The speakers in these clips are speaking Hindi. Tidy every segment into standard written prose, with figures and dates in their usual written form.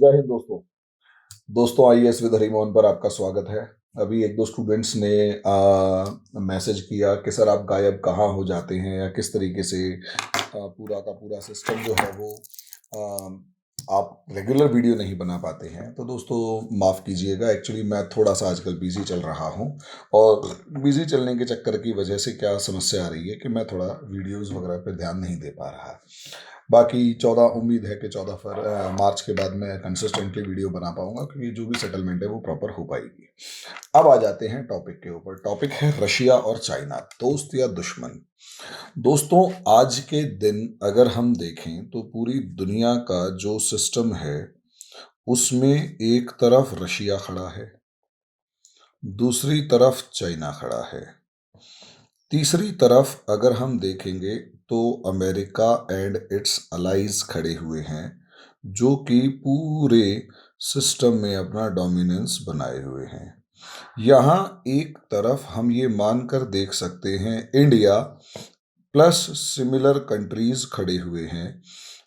जय हिंद दोस्तों। आईएएस विद हरिमोहन पर आपका स्वागत है। अभी एक दो स्टूडेंट्स ने मैसेज किया कि सर आप गायब कहाँ हो जाते हैं या किस तरीके से पूरा का पूरा सिस्टम जो है वो आप रेगुलर वीडियो नहीं बना पाते हैं। तो दोस्तों माफ़ कीजिएगा, एक्चुअली मैं थोड़ा सा आजकल बिजी चल रहा हूँ और बिजी चलने के चक्कर की वजह से क्या समस्या आ रही है कि मैं थोड़ा वीडियोस वगैरह पे ध्यान नहीं दे पा रहा। बाकी 14 उम्मीद है कि 14 मार्च के बाद मैं कंसिस्टेंटली वीडियो बना पाऊंगा, क्योंकि जो भी सेटलमेंट है वो प्रॉपर हो पाएगी। अब आ जाते हैं टॉपिक के ऊपर। टॉपिक है रशिया और चाइना, दोस्त या दुश्मन। दोस्तों आज के दिन अगर हम देखें तो पूरी दुनिया का जो सिस्टम है उसमें एक तरफ रशिया खड़ा है, दूसरी तरफ चाइना खड़ा है, तीसरी तरफ अगर हम देखेंगे तो अमेरिका एंड इट्स अलाइज खड़े हुए हैं, जो कि पूरे सिस्टम में अपना डोमिनेंस बनाए हुए हैं। यहाँ एक तरफ हम ये मानकर देख सकते हैं इंडिया प्लस सिमिलर कंट्रीज खड़े हुए हैं,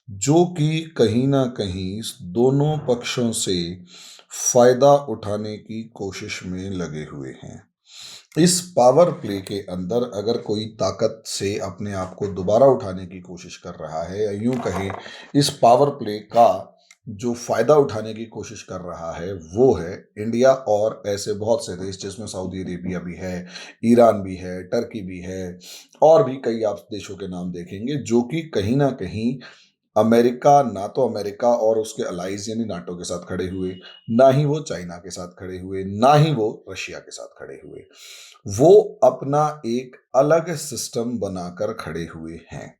जो कि कहीं ना कहीं दोनों पक्षों से फायदा उठाने की कोशिश में लगे हुए हैं। इस पावर प्ले के अंदर अगर कोई ताकत से अपने आप को दोबारा उठाने की कोशिश कर रहा है, या यूं कहें इस पावर प्ले का जो फायदा उठाने की कोशिश कर रहा है वो है इंडिया, और ऐसे बहुत से देश जिसमें सऊदी अरेबिया भी है, ईरान भी है, टर्की भी है, और भी कई आप देशों के नाम देखेंगे जो कि कहीं ना कहीं अमेरिका, ना तो अमेरिका और उसके अलाइज यानी नाटो के साथ खड़े हुए, ना ही वो चाइना के साथ खड़े हुए, ना ही वो रशिया के साथ खड़े हुए। वो अपना एक अलग सिस्टम बनाकर खड़े हुए हैं।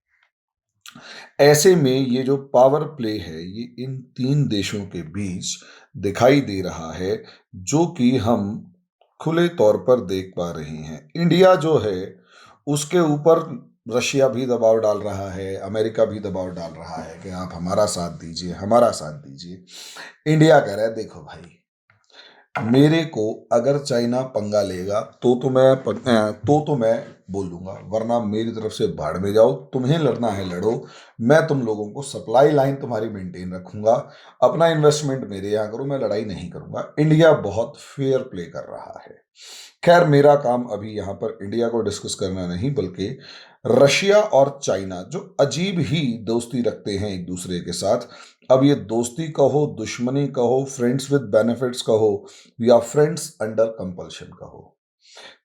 ऐसे में ये जो पावर प्ले है ये इन तीन देशों के बीच दिखाई दे रहा है, जो कि हम खुले तौर पर देख पा रहे हैं। इंडिया जो है उसके ऊपर रशिया भी दबाव डाल रहा है, अमेरिका भी दबाव डाल रहा है कि आप हमारा साथ दीजिए, हमारा साथ दीजिए। इंडिया कह रहा है देखो भाई, मेरे को अगर चाइना पंगा लेगा तो मैं बोल दूंगा, वरना मेरी तरफ से भाड़ में जाओ, तुम्हें लड़ना है लड़ो, मैं तुम लोगों को सप्लाई लाइन तुम्हारी मेंटेन रखूंगा, अपना इन्वेस्टमेंट मेरे यहाँ करो, मैं लड़ाई नहीं करूंगा। इंडिया बहुत फेयर प्ले कर रहा है। खैर मेरा काम अभी यहाँ पर इंडिया को डिस्कस करना नहीं, बल्कि रशिया और चाइना जो अजीब ही दोस्ती रखते हैं एक दूसरे के साथ। अब ये दोस्ती कहो, दुश्मनी कहो, फ्रेंड्स विद बेनिफिट्स कहो, या फ्रेंड्स अंडर कंपल्शन कहो,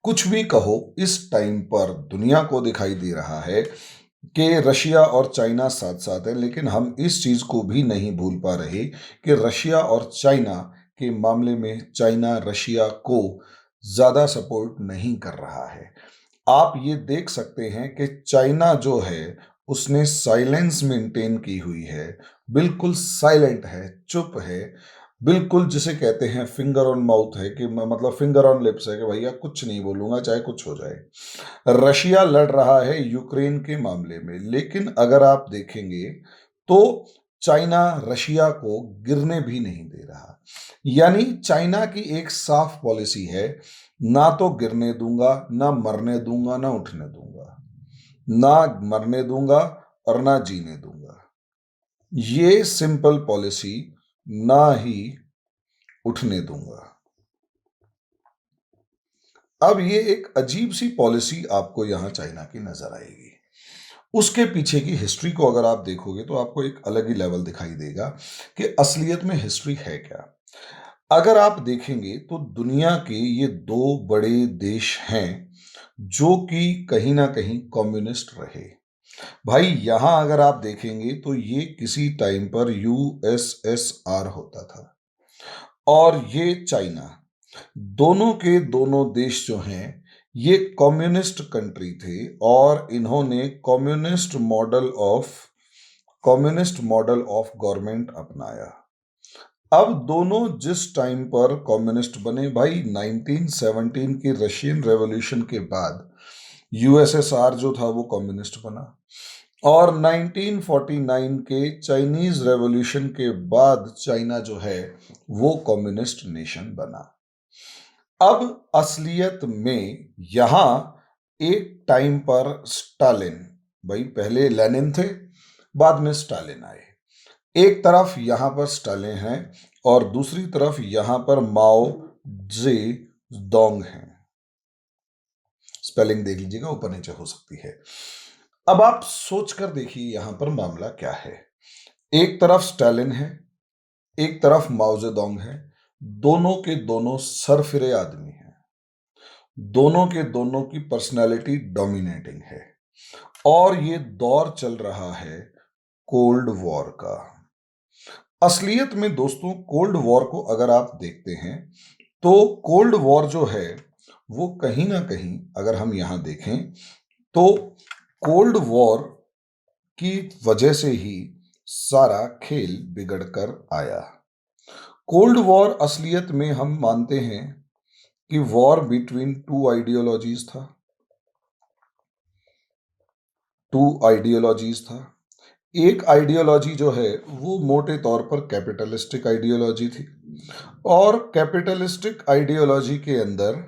कुछ भी कहो, इस टाइम पर दुनिया को दिखाई दे रहा है कि रशिया और चाइना साथ साथ है। लेकिन हम इस चीज को भी नहीं भूल पा रहे कि रशिया और चाइना के मामले में चाइना रशिया को ज्यादा सपोर्ट नहीं कर रहा है। आप ये देख सकते हैं कि चाइना जो है उसने साइलेंस मेंटेन की हुई है, बिल्कुल साइलेंट है, चुप है, बिल्कुल जिसे कहते हैं फिंगर ऑन माउथ है, कि मतलब फिंगर ऑन लिप्स है कि भैया कुछ नहीं बोलूंगा चाहे कुछ हो जाए। रशिया लड़ रहा है यूक्रेन के मामले में, लेकिन अगर आप देखेंगे तो चाइना रशिया को गिरने भी नहीं दे रहा। यानी चाइना की एक साफ पॉलिसी है, ना तो गिरने दूंगा, ना मरने दूंगा, ना उठने दूंगा, ना मरने दूंगा और ना जीने दूंगा। ये सिंपल पॉलिसी, ना ही उठने दूंगा। अब ये एक अजीब सी पॉलिसी आपको यहां चाइना की नजर आएगी। उसके पीछे की हिस्ट्री को अगर आप देखोगे तो आपको एक अलग ही लेवल दिखाई देगा कि असलियत में हिस्ट्री है क्या। अगर आप देखेंगे तो दुनिया के ये दो बड़े देश हैं जो कि कहीं ना कहीं कम्युनिस्ट रहे। भाई यहां अगर आप देखेंगे तो ये किसी टाइम पर यूएसएसआर होता था, और ये चाइना, दोनों के दोनों देश जो हैं ये कम्युनिस्ट कंट्री थे, और इन्होंने कम्युनिस्ट मॉडल ऑफ गवर्नमेंट अपनाया। अब दोनों जिस टाइम पर कम्युनिस्ट बने, भाई 1917 की रशियन रेवोल्यूशन के बाद यूएसएसआर जो था वो कम्युनिस्ट बना, और 1949 के चाइनीज रेवोल्यूशन के बाद चाइना जो है वो कम्युनिस्ट नेशन बना। अब असलियत में यहां एक टाइम पर स्टालिन, भाई पहले लेनिन थे, बाद में स्टालिन आए, एक तरफ यहां पर स्टालिन है और दूसरी तरफ यहां पर माओ जे दोंग है। स्पेलिंग देख लीजिएगा, ऊपर नीचे हो सकती है। अब आप सोच कर देखिए यहां पर मामला क्या है। एक तरफ स्टालिन है, एक तरफ माओ जेडोंग है। दोनों के दोनों सरफिरे आदमी हैं। दोनों के दोनों की पर्सनालिटी डोमिनेटिंग है और ये दौर चल रहा है कोल्ड वॉर का। असलियत में दोस्तों कोल्ड वॉर को अगर आप देखते हैं तो कोल्ड वॉर जो है वो कहीं ना कहीं अगर हम यहां देखें तो कोल्ड वॉर की वजह से ही सारा खेल बिगड़ कर आया। कोल्ड वॉर असलियत में हम मानते हैं कि वॉर बिटवीन टू आइडियोलॉजीज था। एक आइडियोलॉजी जो है वो मोटे तौर पर कैपिटलिस्टिक आइडियोलॉजी थी और कैपिटलिस्टिक आइडियोलॉजी के अंदर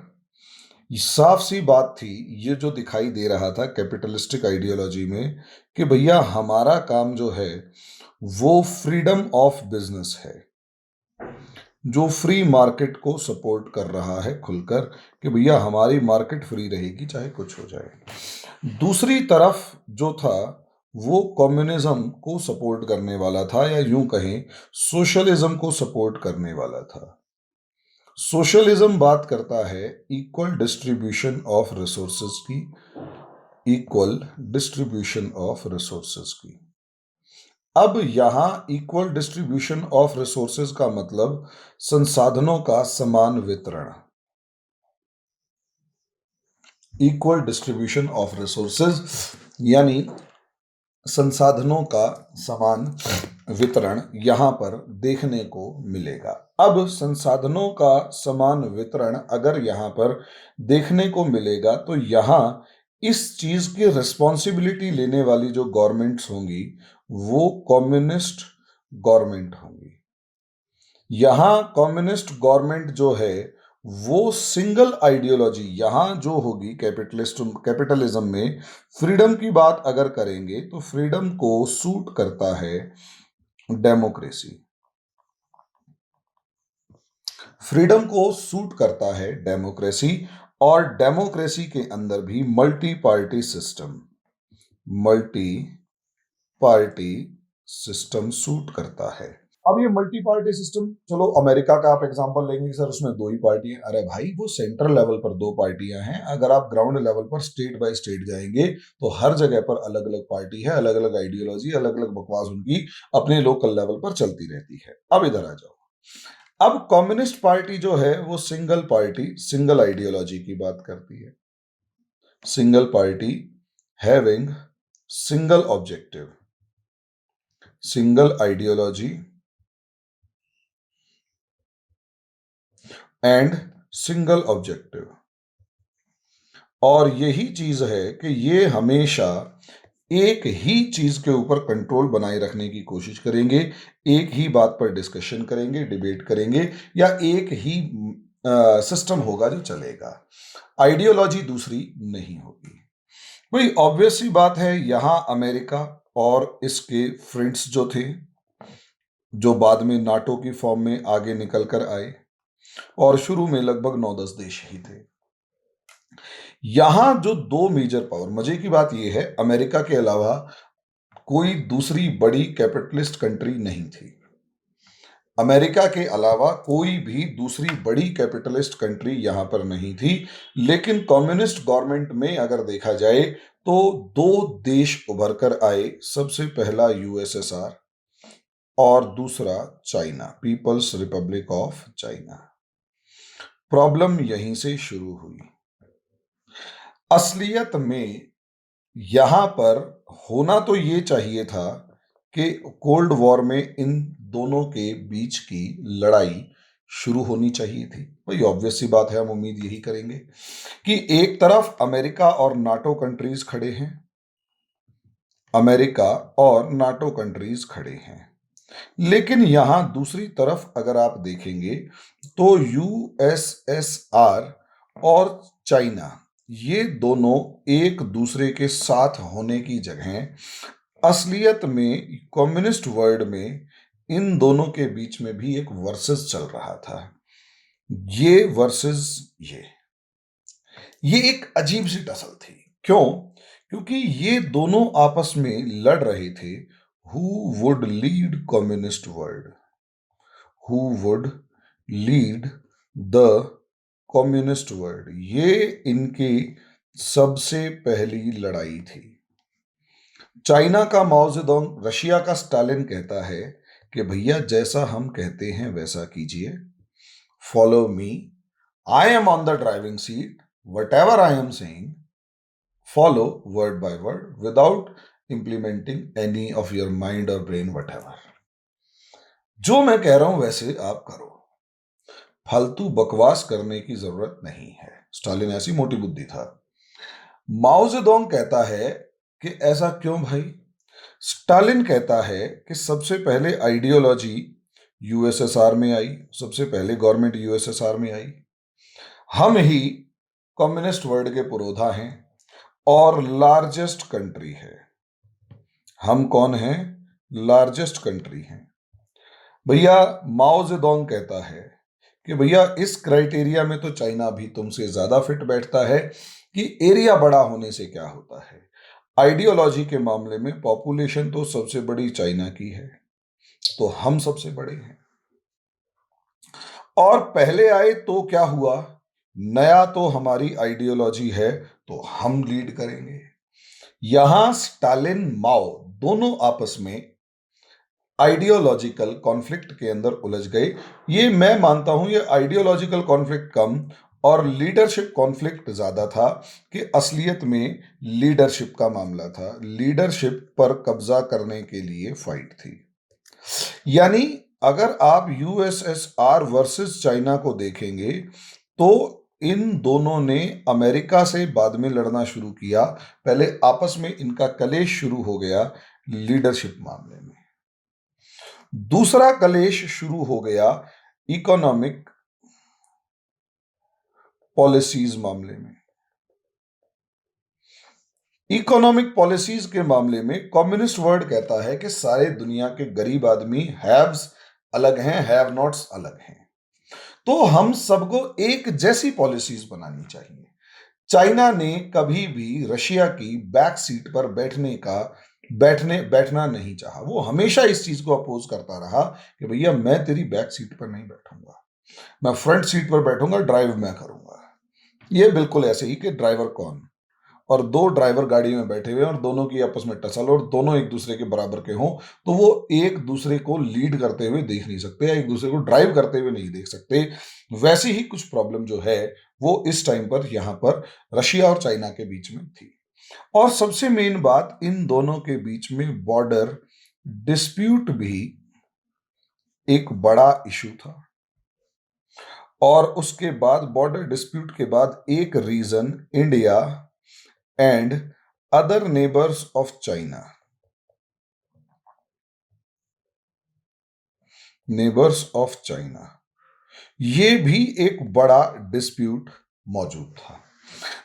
साफ सी बात थी, ये जो दिखाई दे रहा था कैपिटलिस्टिक आइडियोलॉजी में कि भैया हमारा काम जो है वो फ्रीडम ऑफ बिजनेस है, जो फ्री मार्केट को सपोर्ट कर रहा है खुलकर कि भैया हमारी मार्केट फ्री रहेगी चाहे कुछ हो जाए। दूसरी तरफ जो था वो कम्युनिज्म को सपोर्ट करने वाला था या यूं कहें सोशलिज्म को सपोर्ट करने वाला था। सोशलिज्म बात करता है इक्वल डिस्ट्रीब्यूशन ऑफ रिसोर्सेज की, इक्वल डिस्ट्रीब्यूशन ऑफ रिसोर्सेज की। अब यहां इक्वल डिस्ट्रीब्यूशन ऑफ रिसोर्सेज का मतलब संसाधनों का समान वितरण। इक्वल डिस्ट्रीब्यूशन ऑफ रिसोर्सेज यानी संसाधनों का समान वितरण यहां पर देखने को मिलेगा। अब संसाधनों का समान वितरण अगर यहां पर देखने को मिलेगा तो यहां इस चीज की रिस्पॉन्सिबिलिटी लेने वाली जो गवर्नमेंट्स होंगी वो कम्युनिस्ट गवर्नमेंट होंगी। यहां कम्युनिस्ट गवर्नमेंट जो है वो सिंगल आइडियोलॉजी यहां जो होगी कैपिटलिज्म में फ्रीडम की बात अगर करेंगे तो फ्रीडम को सूट करता है डेमोक्रेसी। फ्रीडम को सूट करता है डेमोक्रेसी और डेमोक्रेसी के अंदर भी मल्टी पार्टी सिस्टम सूट करता है। अब ये मल्टी पार्टी सिस्टम, चलो अमेरिका का आप एग्जांपल लेंगे सर उसमें दो ही पार्टी है। अरे भाई वो सेंट्रल लेवल पर दो पार्टियां हैं, अगर आप ग्राउंड लेवल पर स्टेट बाय स्टेट जाएंगे तो हर जगह पर अलग अलग पार्टी है, अलग अलग आइडियोलॉजी, अलग अलग बकवास उनकी अपने लोकल लेवल पर चलती रहती है। अब इधर आ जाओ। अब कम्युनिस्ट पार्टी जो है वो सिंगल पार्टी सिंगल आइडियोलॉजी की बात करती है। Single party having single objective, single ideology and single objective. और यही चीज है कि ये हमेशा एक ही चीज के ऊपर कंट्रोल बनाए रखने की कोशिश करेंगे, एक ही बात पर डिस्कशन करेंगे, डिबेट करेंगे या एक ही सिस्टम होगा जो चलेगा, आइडियोलॉजी दूसरी नहीं होगी। भाई ऑब्वियस सी बात है, यहां अमेरिका और इसके फ्रेंड्स जो थे जो बाद में नाटो की फॉर्म में आगे निकल कर आए और शुरू में लगभग 9-10 देश ही थे। यहां जो दो मेजर पावर, मजे की बात यह है अमेरिका के अलावा कोई दूसरी बड़ी कैपिटलिस्ट कंट्री नहीं थी। अमेरिका के अलावा कोई भी दूसरी बड़ी कैपिटलिस्ट कंट्री यहां पर नहीं थी, लेकिन कम्युनिस्ट गवर्नमेंट में अगर देखा जाए तो दो देश उभर कर आए। सबसे पहला यूएसएसआर और दूसरा China, People's Republic of China. Problem यहीं से शुरू हुई। असलियत में यहां पर होना तो ये चाहिए था कि कोल्ड वॉर में इन दोनों के बीच की लड़ाई शुरू होनी चाहिए थी। भाई ऑब्वियस सी बात है, हम उम्मीद यही करेंगे कि एक तरफ अमेरिका और नाटो कंट्रीज खड़े हैं, अमेरिका और नाटो कंट्रीज खड़े हैं, लेकिन यहां दूसरी तरफ अगर आप देखेंगे तो यूएसएसआर और चाइना ये दोनों एक दूसरे के साथ होने की जगह असलियत में कम्युनिस्ट वर्ल्ड में इन दोनों के बीच में भी एक वर्सेस चल रहा था। ये वर्सेस ये एक अजीब सी टसल थी। क्यों? क्योंकि ये दोनों आपस में लड़ रहे थे, who would lead communist world, who would lead the communist world. ये इनकी सबसे पहली लड़ाई थी। चाइना का माओ जेडोंग, रशिया का स्टालिन कहता है कि भैया जैसा हम कहते हैं वैसा कीजिए, follow me, I am on the driving seat, what ever I am saying follow word by word without implementing any of your mind और ब्रेन, वट एवर। जो मैं कह रहा हूं वैसे आप करो, फालतू बकवास करने की जरूरत नहीं है। स्टालिन ऐसी मोटी बुद्धि था। माओ जेडोंग कहता है कि ऐसा क्यों भाई? स्टालिन कहता है कि सबसे पहले आइडियोलॉजी यूएसएसआर में आई, सबसे पहले गवर्नमेंट यूएसएसआर में आई। हम ही कम्युनिस्ट वर्ल्ड के पुरोधा हैं और लार्जेस्ट कंट्री है। हम कौन हैं? लार्जेस्ट कंट्री हैं। भैया माओ जेडोंग कहता है कि भैया इस क्राइटेरिया में तो चाइना भी तुमसे ज्यादा फिट बैठता है कि एरिया बड़ा होने से क्या होता है। आइडियोलॉजी के मामले में पॉपुलेशन तो सबसे बड़ी चाइना की है, तो हम सबसे बड़े हैं। और पहले आए तो क्या हुआ, नया तो हमारी आइडियोलॉजी है तो हम लीड करेंगे। यहां स्टालिन माओ दोनों आपस में आइडियोलॉजिकल कॉन्फ्लिक्ट के अंदर उलझ गए। ये मैं मानता हूं ये आइडियोलॉजिकल कॉन्फ्लिक्ट कम और लीडरशिप कॉन्फ्लिक्ट ज्यादा था, कि असलियत में लीडरशिप का मामला था। लीडरशिप पर कब्जा करने के लिए फाइट थी। यानी अगर आप यूएसएसआर वर्सेस चाइना को देखेंगे तो इन दोनों ने अमेरिका से बाद में लड़ना शुरू किया। पहले आपस में इनका कलेश शुरू हो गया लीडरशिप मामले में। दूसरा कलेश शुरू हो गया इकोनॉमिक पॉलिसीज मामले में। इकोनॉमिक पॉलिसीज के मामले में कम्युनिस्ट वर्ल्ड कहता है कि सारे दुनिया के गरीब आदमी हैव्स अलग हैं, हैव नॉट्स अलग हैं, तो हम सबको एक जैसी पॉलिसीज बनानी चाहिए। चाइना ने कभी भी रशिया की बैक सीट पर बैठना नहीं चाहा। वो हमेशा इस चीज को अपोज करता रहा कि भैया मैं तेरी बैक सीट पर नहीं बैठूंगा, मैं फ्रंट सीट पर बैठूंगा, ड्राइव मैं करूंगा। ये बिल्कुल ऐसे ही कि ड्राइवर कौन, और दो ड्राइवर गाड़ी में बैठे हुए और दोनों की आपस में टसल और दोनों एक दूसरे के बराबर के हों, तो वो एक दूसरे को लीड करते हुए देख नहीं सकते या एक दूसरे को ड्राइव करते हुए नहीं देख सकते। वैसी ही कुछ प्रॉब्लम जो है वो इस टाइम पर यहां पर रशिया और चाइना के बीच में थी। और सबसे मेन बात, इन दोनों के बीच में बॉर्डर डिस्प्यूट भी एक बड़ा इशू था। और उसके बाद बॉर्डर डिस्प्यूट के बाद एक region India and other neighbours of China, neighbours of China, ये भी एक बड़ा डिस्प्यूट मौजूद था।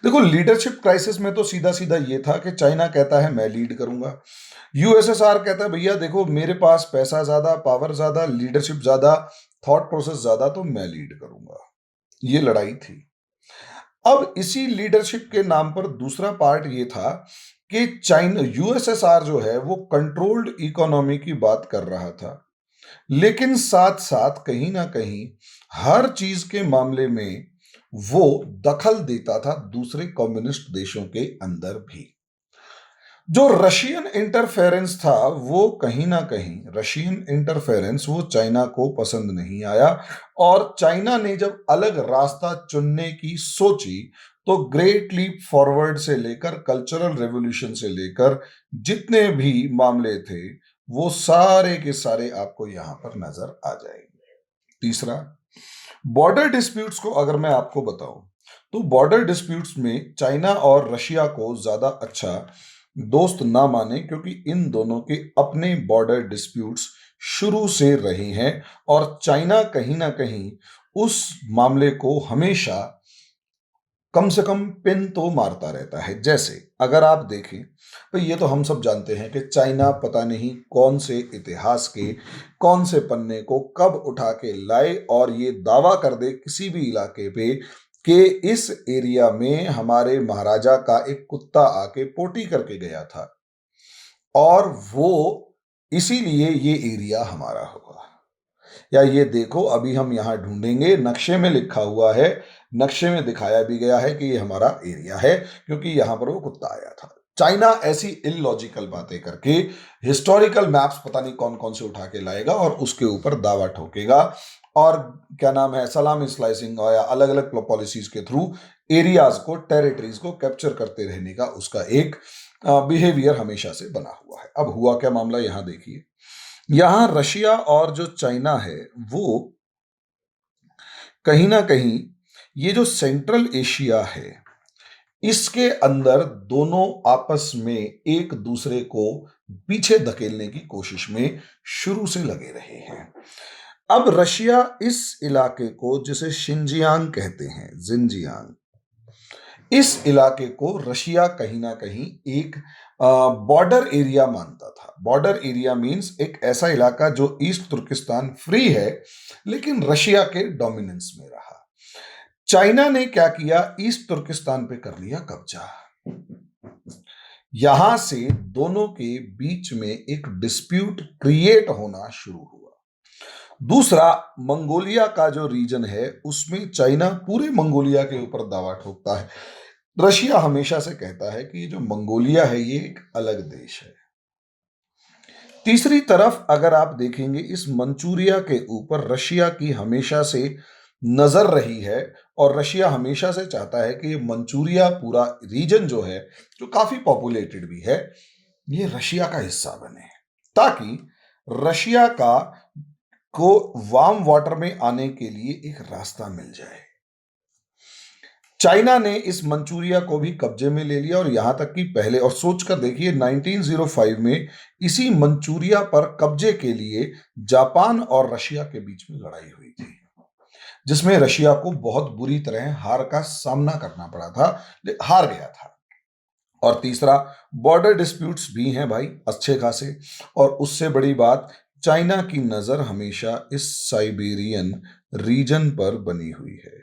देखो लीडरशिप क्राइसिस में तो सीधा सीधा ये था कि चाइना कहता है मैं लीड करूंगा, यूएसएसआर कहता है भैया देखो मेरे पास पैसा ज्यादा, पावर ज्यादा, लीडरशिप ज्यादा, थॉट प्रोसेस ज्यादा, तो मैं लीड करूंगा। ये लड़ाई थी। अब इसी लीडरशिप के नाम पर दूसरा पार्ट ये था कि चाइना, यूएसएसआर जो है वो कंट्रोल्ड इकोनॉमी की बात कर रहा था, लेकिन साथ साथ कहीं ना कहीं हर चीज के मामले में वो दखल देता था दूसरे कम्युनिस्ट देशों के अंदर भी। जो रशियन इंटरफेरेंस था वो कहीं ना कहीं, रशियन इंटरफेरेंस वो चाइना को पसंद नहीं आया। और चाइना ने जब अलग रास्ता चुनने की सोची तो ग्रेट लीप फॉरवर्ड से लेकर कल्चरल रेवोल्यूशन से लेकर जितने भी मामले थे वो सारे के सारे आपको यहां पर नजर आ जाएंगे। तीसरा, बॉर्डर डिस्प्यूट्स को अगर मैं आपको बताऊं तो बॉर्डर डिस्प्यूट्स में चाइना और रशिया को ज्यादा अच्छा दोस्त ना माने, क्योंकि इन दोनों के अपने बॉर्डर डिस्प्यूट्स शुरू से रहे हैं और चाइना कहीं ना कहीं उस मामले को हमेशा कम से कम पिन तो मारता रहता है। जैसे अगर आप देखें, तो ये तो हम सब जानते हैं कि चाइना पता नहीं कौन से इतिहास के कौन से पन्ने को कब उठा के लाए और ये दावा कर दे किसी भी इलाके पे कि इस एरिया में हमारे महाराजा का एक कुत्ता आके पोटी करके गया था और वो इसीलिए ये एरिया हमारा होगा। या ये देखो, अभी हम यहाँ ढूंढेंगे, नक्शे में लिखा हुआ है, नक्शे में दिखाया भी गया है कि ये हमारा एरिया है क्योंकि यहाँ पर वो कुत्ता आया था। चाइना ऐसी इलॉजिकल बातें करके हिस्टोरिकल मैप्स पता नहीं कौन कौन से उठा के लाएगा और उसके ऊपर दावा ठोकेगा और क्या नाम है, सलामी स्लाइसिंग या अलग अलग पॉलिसीज के थ्रू एरियाज को, टेरिटरीज को कैप्चर करते रहने का उसका एक बिहेवियर हमेशा से बना हुआ है। अब हुआ क्या मामला, यहां देखिए। यहां रशिया और जो चाइना है वो कहीं ना कहीं, ये जो सेंट्रल एशिया है इसके अंदर दोनों आपस में एक दूसरे को पीछे धकेलने की कोशिश में शुरू से लगे रहे हैं। अब रशिया इस इलाके को, जिसे शिनजियांग कहते हैं, जिनजियांग, इस इलाके को रशिया कहीं ना कहीं एक बॉर्डर एरिया मानता था। बॉर्डर एरिया मींस एक ऐसा इलाका जो ईस्ट तुर्किस्तान फ्री है लेकिन रशिया के डोमिनेंस में रहा। चाइना ने क्या किया, ईस्ट तुर्किस्तान पे कर लिया कब्जा। यहां से दोनों के बीच में एक डिस्प्यूट क्रिएट होना शुरू हुआ। दूसरा, मंगोलिया का जो रीजन है उसमें चाइना पूरे मंगोलिया के ऊपर दावा ठोकता है। रशिया हमेशा से कहता है कि ये जो मंगोलिया है ये एक अलग देश है। तीसरी तरफ अगर आप देखेंगे, इस मंचूरिया के ऊपर रशिया की हमेशा से नजर रही है और रशिया हमेशा से चाहता है कि ये मंचूरिया पूरा रीजन जो है, जो काफी पॉपुलेटेड भी है, ये रशिया का हिस्सा बने ताकि रशिया को वार्म वाटर में आने के लिए एक रास्ता मिल जाए। चाइना ने इस मंचूरिया को भी कब्जे में ले लिया और यहां तक कि पहले, और सोचकर देखिए, 1905 में इसी मंचूरिया पर कब्जे के लिए जापान और रशिया के बीच में लड़ाई हुई थी जिसमें रशिया को बहुत बुरी तरह हार का सामना करना पड़ा था, हार गया था। और तीसरा, बॉर्डर डिस्प्यूट्स भी हैं भाई अच्छे खासे, और उससे बड़ी बात, चाइना की नजर हमेशा इस साइबेरियन रीजन पर बनी हुई है।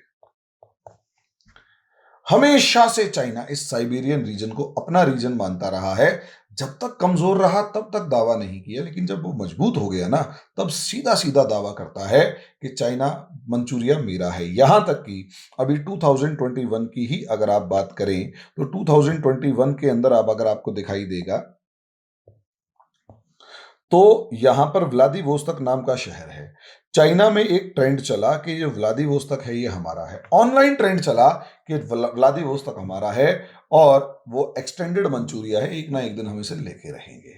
हमेशा से चाइना इस साइबेरियन रीजन को अपना रीजन मानता रहा है। जब तक कमजोर रहा तब तक दावा नहीं किया, लेकिन जब वो मजबूत हो गया ना, तब सीधा सीधा दावा करता है कि चाइना, मंचूरिया मेरा है। यहां तक कि अभी 2021 की ही अगर आप बात करें तो 2021 के अंदर अगर आपको दिखाई देगा तो यहां पर व्लादिवोस्तोक नाम का शहर है। चाइना में एक ट्रेंड चला कि जो व्लादिवोस्तोक है ये हमारा है। ऑनलाइन ट्रेंड चला कि व्लादिवोस्तोक हमारा है और वो एक्सटेंडेड मंचूरिया है, एक ना एक दिन हम इसे लेके रहेंगे।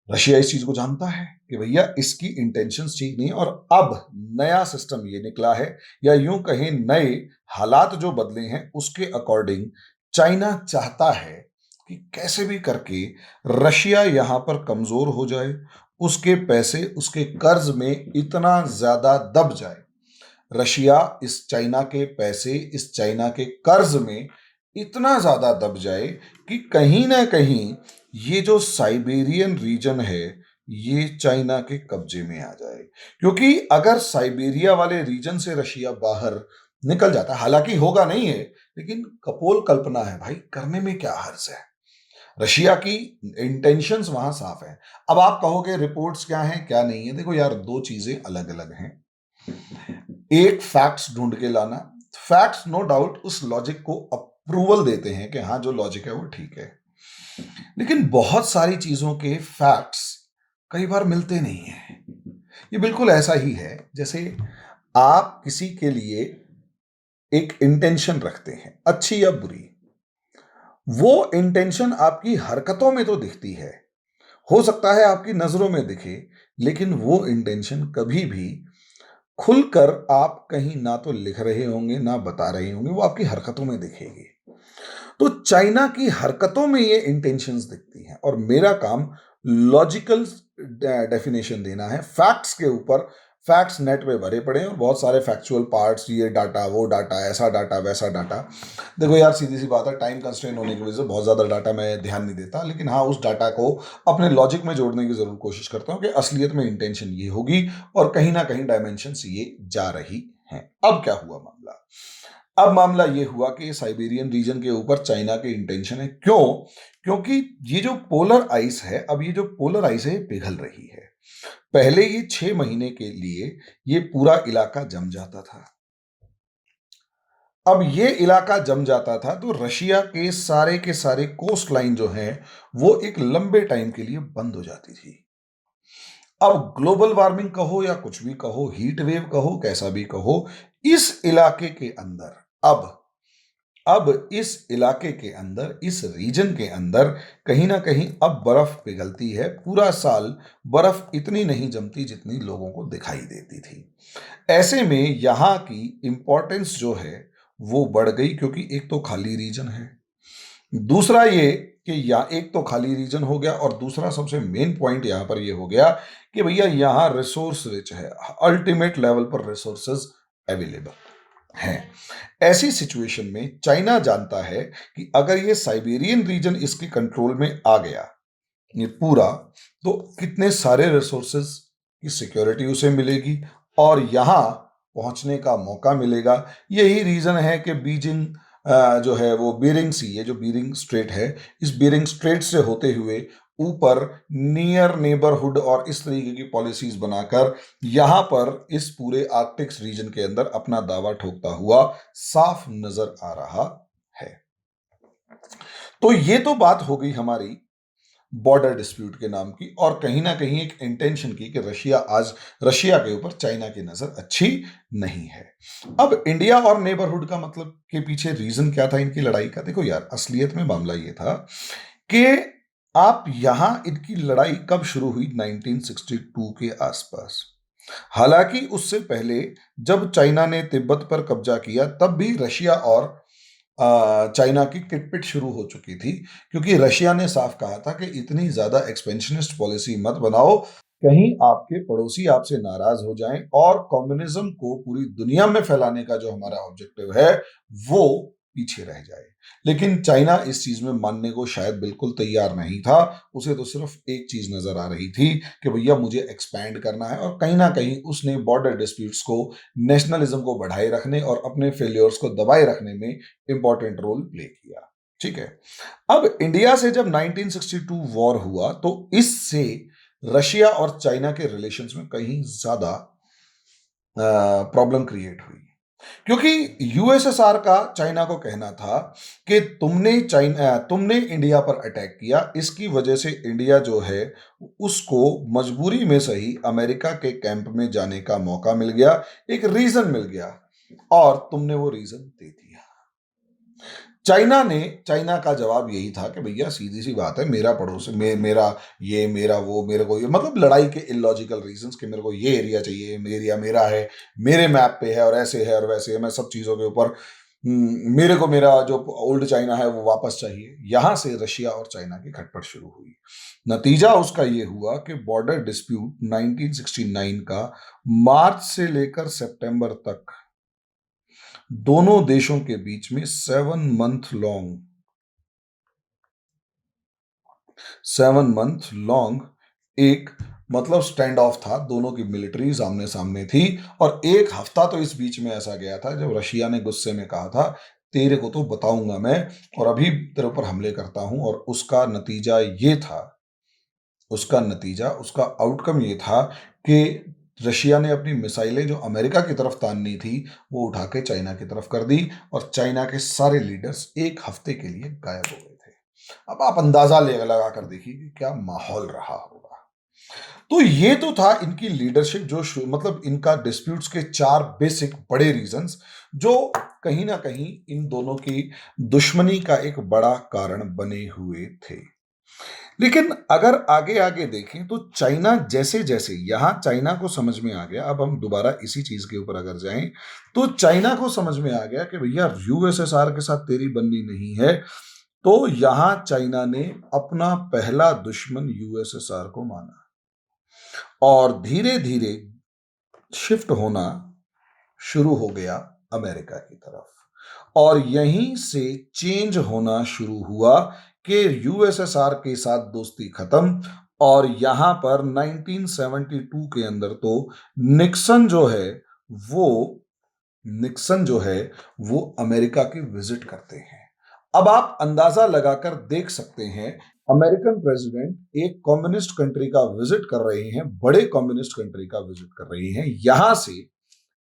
रशिया इस चीज को जानता है कि भैया इसकी इंटेंशंस ठीक नहीं है, और अब नया सिस्टम ये निकला है, या यूं कहें नए हालात जो बदले हैं उसके अकॉर्डिंग चाइना चाहता है कि कैसे भी करके रशिया यहां पर कमजोर हो जाए, उसके पैसे, उसके कर्ज में इतना ज्यादा दब जाए, रशिया इस चाइना के पैसे, इस चाइना के कर्ज में इतना ज्यादा दब जाए कि कहीं ना कहीं ये जो साइबेरियन रीजन है ये चाइना के कब्जे में आ जाए। क्योंकि अगर साइबेरिया वाले रीजन से रशिया बाहर निकल जाता है, हालांकि होगा नहीं है, लेकिन कपोल कल्पना है भाई, करने में क्या हर्ज है। रशिया की इंटेंशंस वहां साफ है। अब आप कहोगे रिपोर्ट्स क्या हैं क्या नहीं है, देखो यार, दो चीजें अलग अलग हैं। एक, फैक्ट्स ढूंढ के लाना, फैक्ट्स नो डाउट उस लॉजिक को अप्रूवल देते हैं कि हाँ जो लॉजिक है वो ठीक है, लेकिन बहुत सारी चीजों के फैक्ट्स कई बार मिलते नहीं हैं। ये बिल्कुल ऐसा ही है जैसे आप किसी के लिए एक इंटेंशन रखते हैं, अच्छी या बुरी, वो इंटेंशन आपकी हरकतों में तो दिखती है, हो सकता है आपकी नजरों में दिखे, लेकिन वो इंटेंशन कभी भी खुलकर आप कहीं ना तो लिख रहे होंगे ना बता रहे होंगे, वो आपकी हरकतों में दिखेगी। तो चाइना की हरकतों में ये इंटेंशंस दिखती हैं, और मेरा काम लॉजिकल डेफिनेशन देना है, फैक्ट्स के ऊपर फैक्ट्स नेट पे भरे पड़े हैं और बहुत सारे फैक्चुअल पार्ट्स, ये डाटा, वो डाटा, ऐसा डाटा, वैसा डाटा। देखो यार, सीधी सी बात है, टाइम कंस्ट्रेंट होने की वजह से बहुत ज़्यादा डाटा मैं ध्यान नहीं देता, लेकिन हाँ, उस डाटा को अपने लॉजिक में जोड़ने की ज़रूर कोशिश करता हूँ कि असलियत में इंटेंशन ये होगी और कहीं ना कहीं डायमेंशंस ये जा रही हैं। अब क्या हुआ मामला? अब मामला ये हुआ कि साइबेरियन रीजन के ऊपर चाइना के इंटेंशन है। क्यों? क्योंकि ये जो पोलर आइस है, अब ये जो पोलर आइस है, ये पिघल रही है। पहले ये 6 महीने के लिए ये पूरा इलाका जम जाता था। अब ये इलाका जम जाता था तो रशिया के सारे कोस्ट लाइन जो हैं वो एक लंबे टाइम के लिए बंद हो जाती थी। अब ग्लोबल वार्मिंग कहो या कुछ भी कहो, हीट वेव कहो, कैसा भी कहो, इस इलाके के अंदर अब इस इलाके के अंदर, इस रीजन के अंदर कहीं ना कहीं अब बर्फ पिघलती है। पूरा साल बर्फ इतनी नहीं जमती जितनी लोगों को दिखाई देती थी। ऐसे में यहां की इंपॉर्टेंस जो है वो बढ़ गई, क्योंकि एक तो खाली रीजन है, दूसरा ये कि या एक तो खाली रीजन हो गया, और दूसरा सबसे मेन पॉइंट यहां पर ये हो गया कि भैया यहां रिसोर्स रिच है, अल्टीमेट लेवल पर रिसोर्सेज अवेलेबल हैं। ऐसी सिचुएशन में चाइना जानता है कि अगर ये साइबेरियन रीजन इसके कंट्रोल में आ गया, ये पूरा, तो कितने सारे रिसोर्सेज की सिक्योरिटी उसे मिलेगी और यहां पहुंचने का मौका मिलेगा। यही रीजन है कि बीजिंग जो है वो बीरिंग सी, ये जो बीरिंग स्ट्रेट है, इस बीरिंग स्ट्रेट से होते हुए ऊपर नियर नेबरहुड और इस तरीके की पॉलिसीज बनाकर यहां पर इस पूरे आर्कटिक्स रीजन के अंदर अपना दावा ठोकता हुआ साफ नजर आ रहा है। तो ये तो बात हो गई हमारी बॉर्डर डिस्प्यूट के नाम की, और कहीं ना कहीं एक इंटेंशन की कि रशिया के ऊपर चाइना की नजर अच्छी नहीं है। अब इंडिया और नेबरहुड का मतलब के पीछे रीजन क्या था इनकी लड़ाई का? देखो यार, असलियत में मामला ये था कि आप यहां इनकी लड़ाई कब शुरू हुई? 1962 के आसपास। हालांकि उससे पहले जब चाइना ने तिब्बत पर कब्जा किया तब भी रशिया और चाइना की किटपिट शुरू हो चुकी थी, क्योंकि रशिया ने साफ कहा था कि इतनी ज्यादा एक्सपेंशनिस्ट पॉलिसी मत बनाओ, कहीं आपके पड़ोसी आपसे नाराज हो जाएं और कम्युनिज्म को पूरी दुनिया में फैलाने का जो हमारा ऑब्जेक्टिव है वो पीछे रह जाए। लेकिन चाइना इस चीज में मानने को शायद बिल्कुल तैयार नहीं था। उसे तो सिर्फ एक चीज नजर आ रही थी कि भैया मुझे एक्सपैंड करना है, और कहीं ना कहीं उसने बॉर्डर डिस्प्यूट्स को, नेशनलिज्म को बढ़ाए रखने और अपने फेलियर्स को दबाए रखने में इंपॉर्टेंट रोल प्ले किया। ठीक है। अब इंडिया से जब 1962 वॉर हुआ तो इससे रशिया और चाइना के रिलेशंस में कहीं ज्यादा प्रॉब्लम क्रिएट हुई, क्योंकि यूएसएसआर का चाइना को कहना था कि तुमने इंडिया पर अटैक किया, इसकी वजह से इंडिया जो है उसको मजबूरी में सही अमेरिका के कैंप में जाने का मौका मिल गया, एक रीजन मिल गया, और तुमने वो रीजन दे दिया। चाइना का जवाब यही था कि भैया सीधी सी बात है, मेरा पड़ोस मेरा ये, मेरा वो, मेरे को ये, मतलब लड़ाई के इलॉजिकल रीजंस कि मेरे को ये एरिया चाहिए, एरिया मेरा है, मेरे मैप पे है, और ऐसे है और वैसे है, मैं सब चीजों के ऊपर मेरे को मेरा जो ओल्ड चाइना है वो वापस चाहिए। यहां से रशिया और चाइना की खटपट शुरू हुई। नतीजा उसका ये हुआ कि बॉर्डर डिस्प्यूट 1969 का मार्च से लेकर सितंबर तक दोनों देशों के बीच में 7 मंथ लॉन्ग एक मतलब स्टैंड ऑफ था। दोनों की मिलिट्रीज आमने सामने थी, और एक हफ्ता तो इस बीच में ऐसा गया था जब रशिया ने गुस्से में कहा था तेरे को तो बताऊंगा मैं, और अभी तेरे ऊपर हमले करता हूं। और उसका आउटकम ये था कि रशिया ने अपनी मिसाइलें जो अमेरिका की तरफ ताननी थी वो उठा के चाइना की तरफ कर दी, और चाइना के सारे लीडर्स एक हफ्ते के लिए गायब हो गए थे। अब आप अंदाजा लगा कर देखिए कि क्या माहौल रहा होगा। तो ये तो था इनकी लीडरशिप, जो मतलब इनका डिस्प्यूट्स के 4 बेसिक बड़े रीजंस, जो कहीं ना कहीं इन दोनों की दुश्मनी का एक बड़ा कारण बने हुए थे। लेकिन अगर आगे आगे देखें तो चाइना जैसे जैसे, यहां चाइना को समझ में आ गया, अब हम दोबारा इसी चीज के ऊपर अगर जाएं तो चाइना को समझ में आ गया कि भैया यूएसएसआर के साथ तेरी बननी नहीं है। तो यहां चाइना ने अपना पहला दुश्मन यूएसएसआर को माना, और धीरे धीरे शिफ्ट होना शुरू हो गया अमेरिका की तरफ, और यहीं से चेंज होना शुरू हुआ कि यूएसएसआर के साथ दोस्ती खत्म, और यहां पर 1972 के अंदर तो निक्सन जो है वो निक्सन जो है वो अमेरिका की विजिट करते हैं। अब आप अंदाजा लगाकर देख सकते हैं, अमेरिकन प्रेसिडेंट एक कम्युनिस्ट कंट्री का विजिट कर रहे हैं, बड़े कम्युनिस्ट कंट्री का विजिट कर रहे हैं। यहां से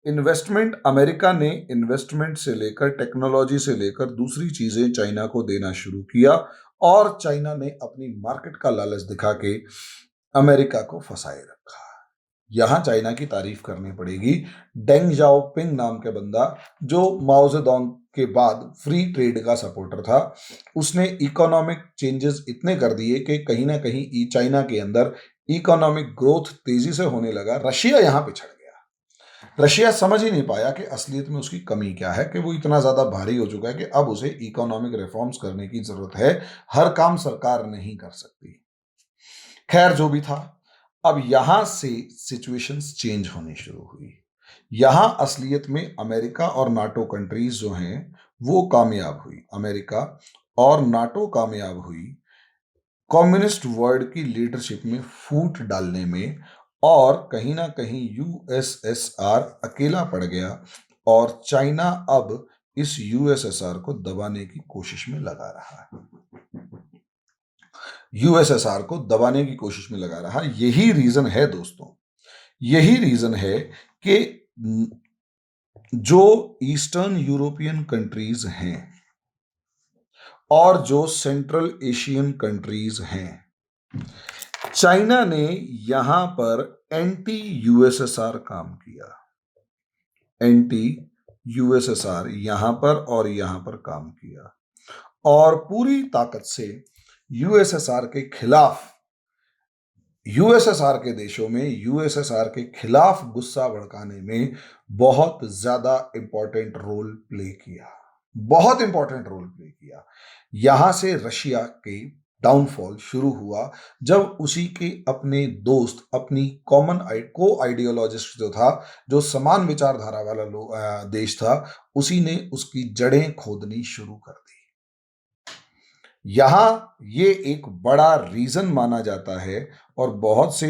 इन्वेस्टमेंट, अमेरिका ने इन्वेस्टमेंट से लेकर टेक्नोलॉजी से लेकर दूसरी चीजें चाइना को देना शुरू किया, और चाइना ने अपनी मार्केट का लालच दिखा के अमेरिका को फंसाए रखा। यहां चाइना की तारीफ करनी पड़ेगी। डेंग जाओपिंग नाम के बंदा, जो माओ जेडोंग के बाद फ्री ट्रेड का सपोर्टर था, उसने इकोनॉमिक चेंजेस इतने कर दिए कि कहीं ना कहीं चाइना के अंदर इकोनॉमिक ग्रोथ तेजी से होने लगा। रशिया यहां पिछड़ गया। रशिया समझ ही नहीं पाया कि असलियत में उसकी कमी क्या है, कि वो इतना ज्यादा भारी हो चुका है कि अब उसे इकोनॉमिक रिफॉर्म्स करने की जरूरत है। हर काम सरकार नहीं कर सकती। खैर, जो भी था, अब यहां से सिचुएशंस चेंज होनी शुरू हुई। यहां असलियत में अमेरिका और नाटो कंट्रीज जो हैं वो कामयाब हुई। अमेरिका और नाटो कामयाब हुई कम्युनिस्ट वर्ल्ड की लीडरशिप में फूट डालने में, और कहीं ना कहीं यूएसएसआर अकेला पड़ गया, और चाइना अब इस यूएसएसआर को दबाने की कोशिश में लगा रहा है। यूएसएसआर को दबाने की कोशिश में लगा रहा। यही रीजन है दोस्तों, यही रीजन है कि जो ईस्टर्न यूरोपियन कंट्रीज हैं और जो सेंट्रल एशियन कंट्रीज हैं, चाइना ने यहां पर एंटी यूएसएसआर काम किया। एंटी यूएसएसआर यहां पर और यहां पर काम किया, और पूरी ताकत से यूएसएसआर के खिलाफ, यूएसएसआर के देशों में यूएसएसआर के खिलाफ गुस्सा भड़काने में बहुत ज्यादा इंपॉर्टेंट रोल प्ले किया। बहुत इंपॉर्टेंट रोल प्ले किया। यहां से रशिया के डाउनफॉल शुरू हुआ, जब उसी के अपने दोस्त, अपनी कॉमन को आइडियोलॉजिस्ट जो था, जो समान विचारधारा वाला देश था, उसी ने उसकी जड़ें खोदनी शुरू कर दी। यहां ये एक बड़ा रीजन माना जाता है, और बहुत से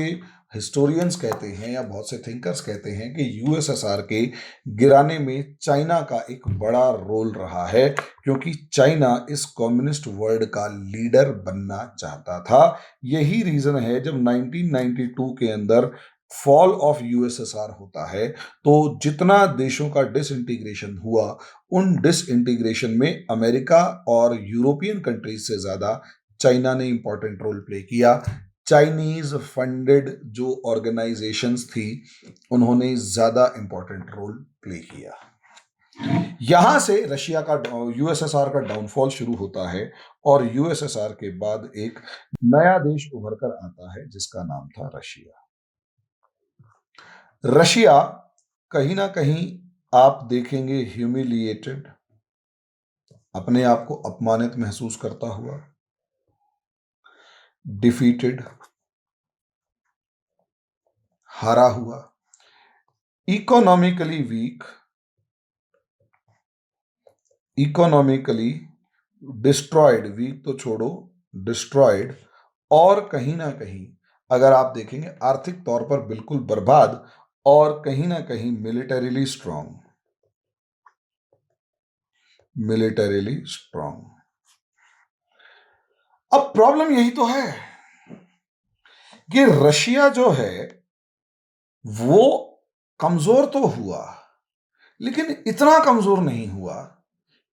हिस्टोरियंस कहते हैं या बहुत से थिंकर्स कहते हैं कि यूएसएसआर के गिराने में चाइना का एक बड़ा रोल रहा है, क्योंकि चाइना इस कम्युनिस्ट वर्ल्ड का लीडर बनना चाहता था। यही रीजन है, जब 1992 के अंदर फॉल ऑफ यूएसएसआर होता है, तो जितना देशों का डिसइंटीग्रेशन हुआ, उन डिसइंटीग्रेशन में अमेरिका और यूरोपियन कंट्रीज से ज्यादा चाइना ने इंपॉर्टेंट रोल प्ले किया। चाइनीज फंडेड जो ऑर्गेनाइजेशंस थी, उन्होंने ज्यादा इंपॉर्टेंट रोल प्ले किया। यहां से रशिया का, यूएसएसआर का डाउनफॉल शुरू होता है, और यूएसएसआर के बाद एक नया देश उभर कर आता है जिसका नाम था रशिया। रशिया कहीं ना कहीं आप देखेंगे ह्यूमिलिएटेड, अपने आप को अपमानित महसूस करता हुआ, डिफीटेड, हारा हुआ, economically weak, economically destroyed, weak तो छोड़ो, डिस्ट्रॉयड, और कहीं ना कहीं अगर आप देखेंगे आर्थिक तौर पर बिल्कुल बर्बाद, और कहीं ना कहीं मिलिटरीली स्ट्रांग, मिलिटरीली स्ट्रांग। अब प्रॉब्लम यही तो है कि रशिया जो है वो कमजोर तो हुआ, लेकिन इतना कमजोर नहीं हुआ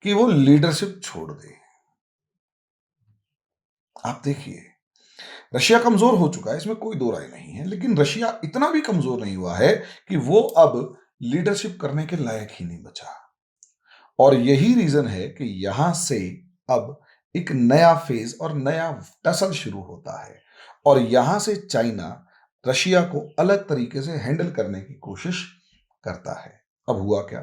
कि वो लीडरशिप छोड़ दे। आप देखिए, रशिया कमजोर हो चुका है, इसमें कोई दो राय नहीं है, लेकिन रशिया इतना भी कमजोर नहीं हुआ है कि वो अब लीडरशिप करने के लायक ही नहीं बचा। और यही रीजन है कि यहां से अब एक नया फेज और नया टसल शुरू होता है, और यहां से चाइना रशिया को अलग तरीके से हैंडल करने की कोशिश करता है। अब हुआ क्या,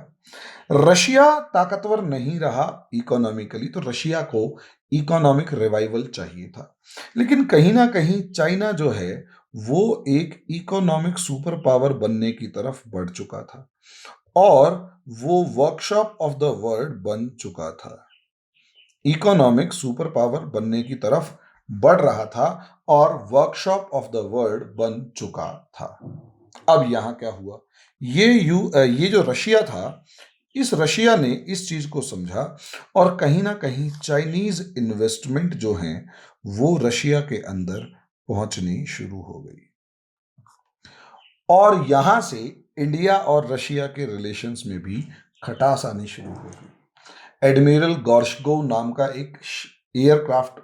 रशिया ताकतवर नहीं रहा इकोनॉमिकली, तो रशिया को इकोनॉमिक रिवाइवल चाहिए था, लेकिन कहीं ना कहीं चाइना जो है वो एक इकोनॉमिक सुपर पावर बनने की तरफ बढ़ चुका था और वो वर्कशॉप ऑफ द वर्ल्ड बन चुका था। इकोनॉमिक सुपर पावर बनने की तरफ बढ़ रहा था और वर्कशॉप ऑफ द वर्ल्ड बन चुका था। अब यहां क्या हुआ, ये जो रशिया था, इस रशिया ने इस चीज को समझा और कहीं ना कहीं चाइनीज इन्वेस्टमेंट जो हैं वो रशिया के अंदर पहुंचनी शुरू हो गई और यहां से इंडिया और रशिया के रिलेशंस में भी खटास आनी शुरू हो गई। एडमिरल गॉर्शगोव नाम का एक एयरक्राफ्ट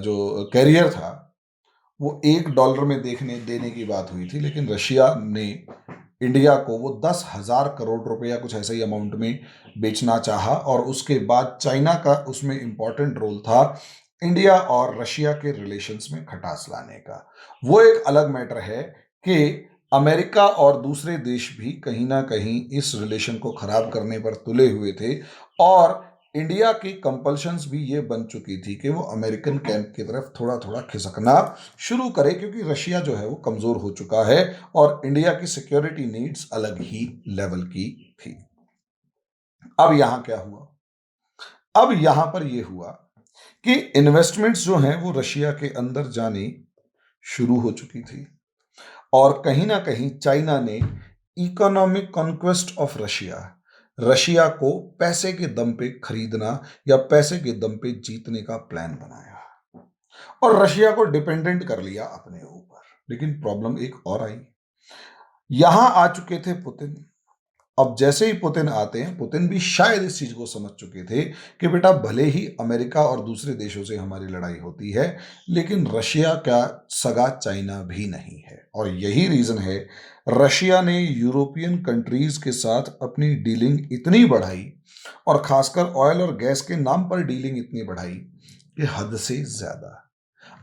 जो कैरियर था, वो $1 में देखने देने की बात हुई थी, लेकिन रशिया ने इंडिया को वो 10,000 करोड़ रुपए या कुछ ऐसे ही अमाउंट में बेचना चाहा और उसके बाद चाइना का उसमें इंपॉर्टेंट रोल था इंडिया और रशिया के रिलेशंस में खटास लाने का। वो एक अलग मैटर है कि अमेरिका और दूसरे देश भी कहीं ना कहीं इस रिलेशन को खराब करने पर तुले हुए थे और इंडिया की कंपल्शंस भी ये बन चुकी थी कि वो अमेरिकन कैंप की तरफ थोड़ा थोड़ा खिसकना शुरू करे, क्योंकि रशिया जो है वो कमजोर हो चुका है और इंडिया की सिक्योरिटी नीड्स अलग ही लेवल की थी। अब यहां क्या हुआ, अब यहां पर यह हुआ कि इन्वेस्टमेंट्स जो हैं वो रशिया के अंदर जानी शुरू हो चुकी थी और कहीं ना कहीं चाइना ने economic conquest of Russia, Russia को पैसे के दम पे खरीदना या पैसे के दम पे जीतने का प्लान बनाया और रशिया को डिपेंडेंट कर लिया अपने ऊपर। लेकिन प्रॉब्लम एक और आई, यहां आ चुके थे पुतिन। अब जैसे ही पुतिन आते हैं, पुतिन भी शायद इस चीज को समझ चुके थे कि बेटा भले ही अमेरिका और दूसरे देशों से हमारी लड़ाई होती है, लेकिन रशिया का सगा चाइना भी नहीं है और यही रीजन है रशिया ने यूरोपियन कंट्रीज के साथ अपनी डीलिंग इतनी बढ़ाई और खासकर ऑयल और गैस के नाम पर डीलिंग इतनी बढ़ाई कि हद से ज्यादा।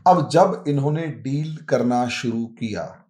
अब जब इन्होंने डील करना शुरू किया,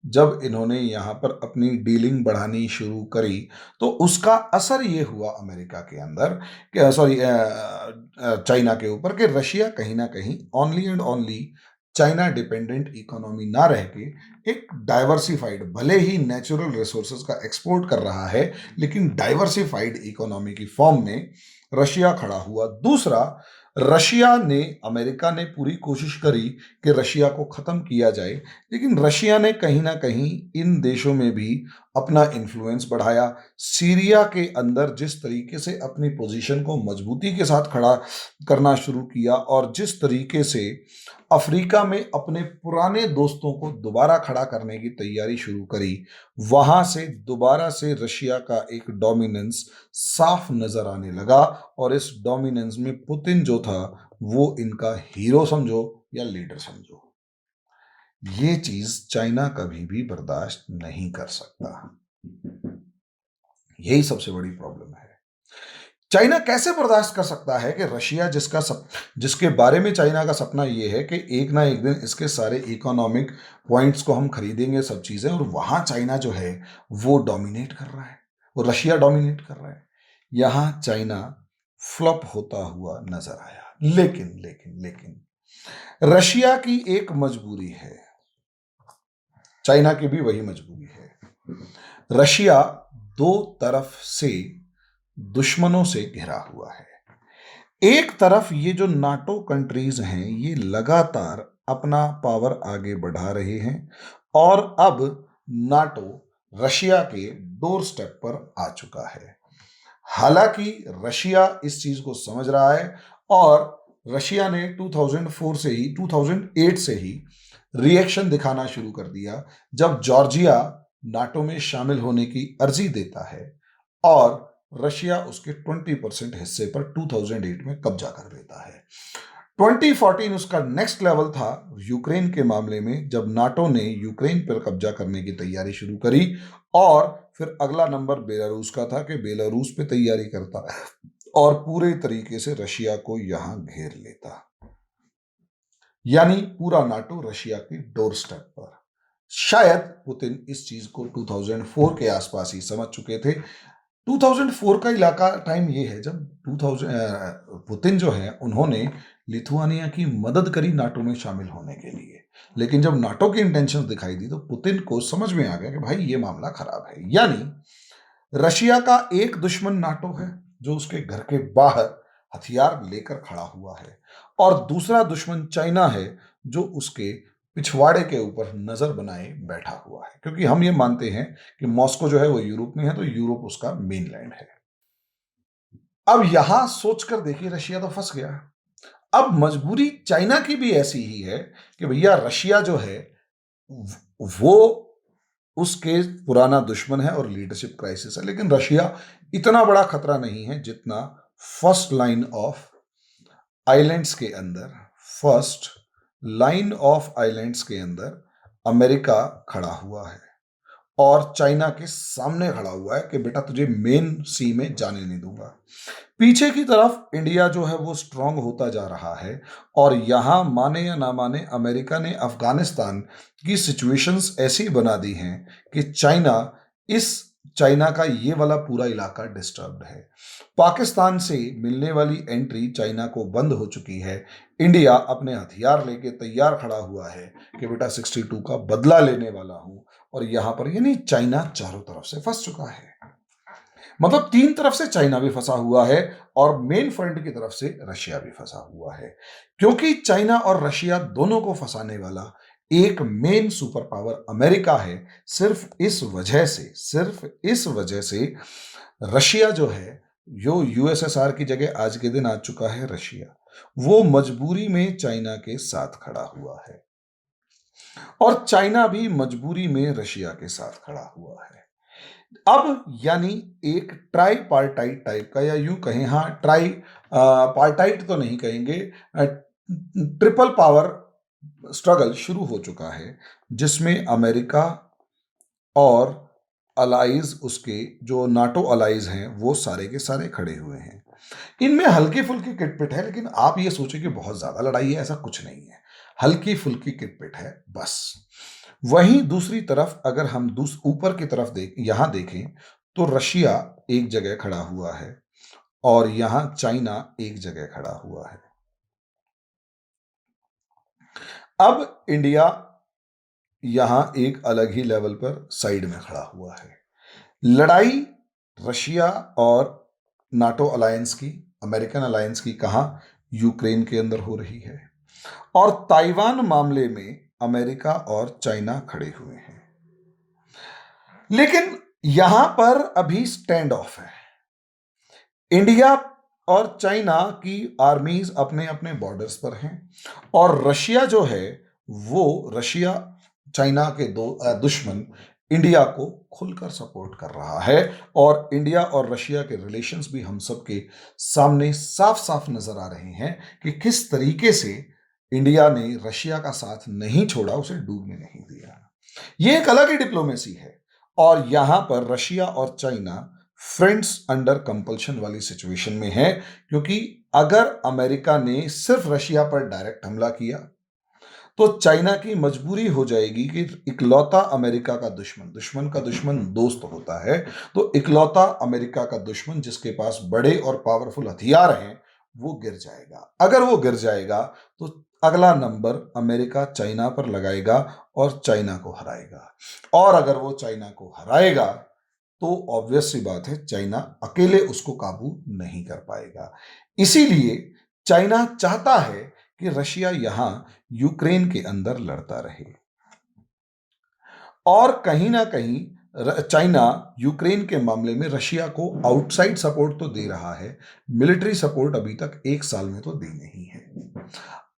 जब इन्होंने यहां पर अपनी डीलिंग बढ़ानी शुरू करी, तो उसका असर ये हुआ अमेरिका के अंदर कि सॉरी चाइना के ऊपर, कि रशिया कहीं ना कहीं only and only China dependent economy ना रह के एक डाइवर्सिफाइड, भले ही नेचुरल रिसोर्सेज का एक्सपोर्ट कर रहा है, लेकिन डाइवर्सिफाइड इकोनॉमी की फॉर्म में रशिया खड़ा हुआ। दूसरा, रशिया ने, अमेरिका ने पूरी कोशिश करी कि रशिया को खत्म किया जाए, लेकिन रशिया ने कहीं ना कहीं इन देशों में भी अपना इन्फ्लुएंस बढ़ाया। सीरिया के अंदर जिस तरीके से अपनी पोजीशन को मजबूती के साथ खड़ा करना शुरू किया और जिस तरीके से अफ्रीका में अपने पुराने दोस्तों को दोबारा खड़ा करने की तैयारी शुरू करी, वहां से दोबारा से रशिया का एक डोमिनेंस साफ नजर आने लगा और इस डोमिनेंस में पुतिन जो था वो इनका हीरो समझो या लीडर समझो। ये चीज चाइना कभी भी बर्दाश्त नहीं कर सकता। यही सबसे बड़ी प्रॉब्लम है। चाइना कैसे बर्दाश्त कर सकता है कि रशिया जिसके बारे में चाइना का सपना यह है कि एक ना एक दिन इसके सारे इकोनॉमिक पॉइंट्स को हम खरीदेंगे, सब चीजें, और वहां चाइना जो है वो डोमिनेट कर रहा है, वो रशिया डोमिनेट कर रहा है। यहां चाइना फ्लॉप होता हुआ नजर आया। लेकिन लेकिन लेकिन रशिया की एक मजबूरी है, चाइना की भी वही मजबूरी है। रशिया दो तरफ से दुश्मनों से घिरा हुआ है। एक तरफ ये जो नाटो कंट्रीज हैं ये लगातार अपना पावर आगे बढ़ा रहे हैं और अब नाटो रशिया के डोर स्टेप पर आ चुका है। हालांकि रशिया इस चीज को समझ रहा है और रशिया ने 2008 से ही रिएक्शन दिखाना शुरू कर दिया, जब जॉर्जिया नाटो में शामिल होने की अर्जी देता है और रशिया उसके 20% हिस्से पर 2008 में कब्जा कर लेता है। 2014 उसका नेक्स्ट लेवल था यूक्रेन के मामले में, जब नाटो ने यूक्रेन पर कब्जा करने की तैयारी शुरू करी और फिर अगला नंबर बेलारूस का था कि बेलारूस पे तैयारी करता और पूरे तरीके से रशिया को यहां घेर लेता। यानी पूरा नाटो रशिया की डोर स्टेप पर। शायद पुतिन इस चीज को 2004 के आसपास ही समझ चुके थे। 2004 का इलाका टाइम ये है जब पुतिन जो है उन्होंने लिथुआनिया की मदद करी नाटो में शामिल होने के लिए। लेकिन जब नाटो की इंटेंशंस दिखाई दी तो पुतिन को समझ में आ गया कि भाई ये मामला खराब है। यानी रशिया का एक दुश्मन नाटो है जो उसके घर के बाहर हथियार लेकर खड़ा हुआ है, और दूसरा दुश्मन चाइना है जो उसके पिछवाड़े के ऊपर नजर बनाए बैठा हुआ है, क्योंकि हम ये मानते हैं कि मॉस्को जो है वो यूरोप में है, तो यूरोप उसका मेनलैंड है। अब यहां सोचकर देखिए, रशिया तो फंस गया। अब मजबूरी चाइना की भी ऐसी ही है कि भैया रशिया जो है वो उसके पुराना दुश्मन है और लीडरशिप क्राइसिस है, लेकिन रशिया इतना बड़ा खतरा नहीं है जितना फर्स्ट लाइन ऑफ आइलैंड्स के अंदर फर्स्ट लाइन ऑफ आइलैंड्स के अंदर अमेरिका खड़ा हुआ है और चाइना के सामने खड़ा हुआ है कि बेटा तुझे मेन सी में जाने नहीं दूंगा। पीछे की तरफ इंडिया जो है वो स्ट्रांग होता जा रहा है, और यहां माने या ना माने अमेरिका ने अफगानिस्तान की सिचुएशंस ऐसी बना दी हैं कि चाइना का ये वाला पूरा इलाका डिस्टर्ब्ड है। पाकिस्तान से मिलने वाली एंट्री चाइना को बंद हो चुकी है। इंडिया अपने हथियार लेके तैयार खड़ा हुआ है कि बेटा 62 का बदला लेने वाला हूं, और यहां पर यानी चाइना चारों तरफ से फंस चुका है। मतलब तीन तरफ से चाइना भी फंसा हुआ है और मेन फ्रंट की तरफ से रशिया भी फंसा हुआ है, क्योंकि चाइना और रशिया दोनों को फंसाने वाला एक मेन सुपर पावर अमेरिका है। सिर्फ इस वजह से रशिया जो है, जो यूएसएसआर की जगह आज के दिन आ चुका है रशिया, वो मजबूरी में चाइना के साथ खड़ा हुआ है, और चाइना भी मजबूरी में रशिया के साथ खड़ा हुआ है। अब यानी एक ट्राई पार्टाइट टाइप का, या यूं कहें, हाँ ट्राई पार्टाइट तो नहीं कहेंगे, ट्रिपल पावर स्ट्रगल शुरू हो चुका है, जिसमें अमेरिका और अलाइज, उसके जो नाटो अलाइज हैं, वो सारे के सारे खड़े हुए हैं। इनमें हल्की फुल्की किटपिट है, लेकिन आप ये सोचें कि बहुत ज्यादा लड़ाई है, ऐसा कुछ नहीं है। हल्की फुल्की किटपिट है बस। वहीं दूसरी तरफ अगर हम ऊपर की तरफ यहां देखें तो रशिया एक जगह खड़ा हुआ है और यहां चाइना एक जगह खड़ा हुआ है। अब इंडिया यहां एक अलग ही लेवल पर साइड में खड़ा हुआ है। लड़ाई रशिया और नाटो अलायंस की, अमेरिकन अलायंस की कहां, यूक्रेन के अंदर हो रही है, और ताइवान मामले में अमेरिका और चाइना खड़े हुए हैं। लेकिन यहां पर अभी स्टैंड ऑफ है। इंडिया और चाइना की आर्मीज अपने अपने बॉर्डर्स पर हैं, और रशिया जो है वो रशिया चाइना के दो दुश्मन इंडिया को खुलकर सपोर्ट कर रहा है, और इंडिया और रशिया के रिलेशंस भी हम सबके सामने साफ साफ नजर आ रहे हैं कि किस तरीके से इंडिया ने रशिया का साथ नहीं छोड़ा, उसे डूबने नहीं दिया। ये एक अलग ही डिप्लोमेसी है, और यहां पर रशिया और चाइना फ्रेंड्स अंडर कंपल्शन वाली सिचुएशन में है, क्योंकि अगर अमेरिका ने सिर्फ रशिया पर डायरेक्ट हमला किया तो चाइना की मजबूरी हो जाएगी कि इकलौता अमेरिका का दुश्मन, दुश्मन का दुश्मन दोस्त होता है, तो इकलौता अमेरिका का दुश्मन जिसके पास बड़े और पावरफुल हथियार हैं वो गिर जाएगा। अगर वो गिर जाएगा तो अगला नंबर अमेरिका चाइना पर लगाएगा और चाइना को हराएगा, और अगर वो चाइना को हराएगा तो ऑब्वियस सी बात है चाइना अकेले उसको काबू नहीं कर पाएगा। इसीलिए चाइना चाहता है कि रशिया यहां यूक्रेन के अंदर लड़ता रहे, और कहीं ना कहीं चाइना यूक्रेन के मामले में रशिया को आउटसाइड सपोर्ट तो दे रहा है, मिलिट्री सपोर्ट अभी तक एक साल में तो दी नहीं है।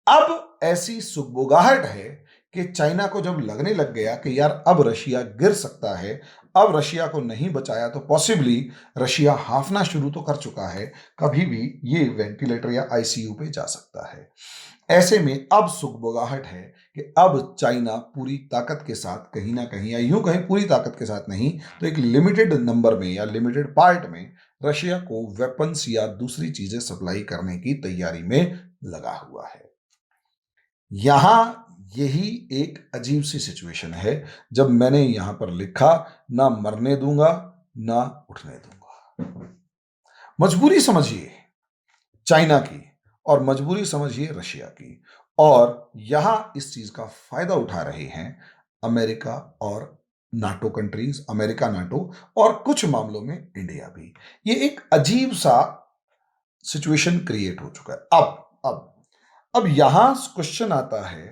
अब ऐसी सुगबुगाहट है कि चाइना को जब लगने लग गया कि यार अब रशिया गिर सकता है, अब रशिया को नहीं बचाया तो पॉसिबली रशिया हाफना शुरू तो कर चुका है, कभी भी ये वेंटिलेटर या आईसीयू पे जा सकता है। ऐसे में अब सुगबुगाहट है कि अब चाइना पूरी ताकत के साथ, कहीं ना कहीं, या यूं कहीं पूरी ताकत के साथ नहीं तो एक लिमिटेड नंबर में या लिमिटेड पार्ट में रशिया को वेपन्स या दूसरी चीजें सप्लाई करने की तैयारी में लगा हुआ है। यहां यही एक अजीब सी सिचुएशन है। जब मैंने यहां पर लिखा ना मरने दूंगा ना उठने दूंगा, मजबूरी समझिए चाइना की और मजबूरी समझिए रशिया की, और यहां इस चीज का फायदा उठा रहे हैं अमेरिका और नाटो कंट्रीज, अमेरिका, नाटो और कुछ मामलों में इंडिया भी। ये एक अजीब सा सिचुएशन क्रिएट हो चुका है। अब यहां क्वेश्चन आता है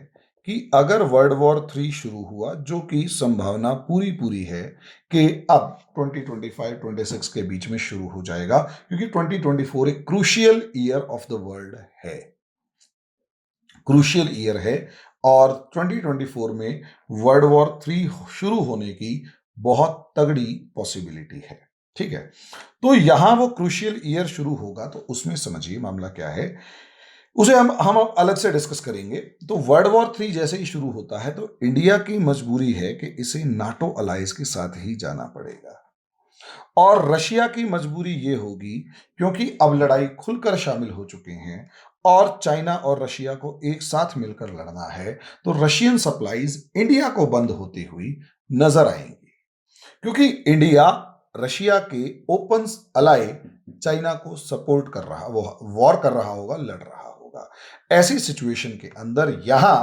कि अगर वर्ल्ड वॉर 3 शुरू हुआ, जो कि संभावना पूरी पूरी है कि अब 2025-26 के बीच में शुरू हो जाएगा, क्योंकि 2024 एक crucial year of the world है, क्रूशियल ईयर है। और 2024 में वर्ल्ड वॉर 3 शुरू होने की बहुत तगड़ी पॉसिबिलिटी है। ठीक है, तो यहां वो क्रूशियल ईयर शुरू होगा, तो उसमें समझिए मामला क्या है, उसे हम अलग से डिस्कस करेंगे। तो वर्ल्ड वॉर 3 जैसे ही शुरू होता है तो इंडिया की मजबूरी है कि इसे नाटो अलायंस के साथ ही जाना पड़ेगा, और रशिया की मजबूरी यह होगी, क्योंकि अब लड़ाई खुलकर शामिल हो चुके हैं और चाइना और रशिया को एक साथ मिलकर लड़ना है, तो रशियन सप्लाईज इंडिया को बंद होती हुई नजर आएंगी, क्योंकि इंडिया रशिया के ओपन अलाय चाइना को सपोर्ट कर रहा, वो वॉर कर रहा होगा, लड़ रहा होगा। ऐसी सिचुएशन के अंदर यहां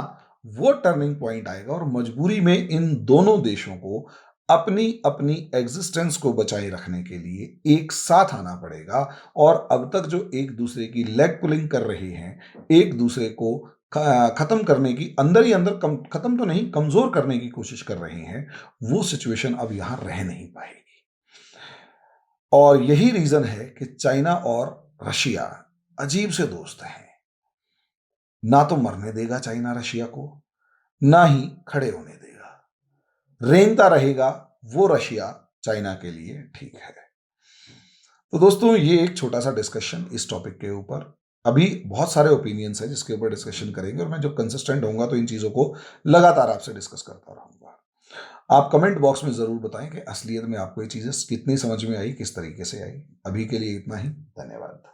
वो टर्निंग पॉइंट आएगा और मजबूरी में इन दोनों देशों को अपनी अपनी एग्जिस्टेंस को बचाए रखने के लिए एक साथ आना पड़ेगा। और अब तक जो एक दूसरे की लेग पुलिंग कर रहे हैं, एक दूसरे को खत्म करने की, अंदर ही अंदर खत्म तो नहीं, कमजोर करने की कोशिश कर रहे हैं, वो सिचुएशन अब यहां रह नहीं पाएगी। और यही रीजन है कि चाइना और रशिया अजीब से दोस्त हैं। ना तो मरने देगा चाइना रशिया को, ना ही खड़े होने देगा, रेंगता रहेगा वो रशिया चाइना के लिए। ठीक है, तो दोस्तों ये एक छोटा सा डिस्कशन इस टॉपिक के ऊपर। अभी बहुत सारे ओपिनियंस है जिसके ऊपर डिस्कशन करेंगे, और मैं जब कंसिस्टेंट होऊंगा तो इन चीजों को लगातार आपसे डिस्कस करता रहूंगा। आप कमेंट बॉक्स में जरूर बताएं कि असलियत में आपको ये चीजें कितनी समझ में आई, किस तरीके से आई। अभी के लिए इतना ही, धन्यवाद।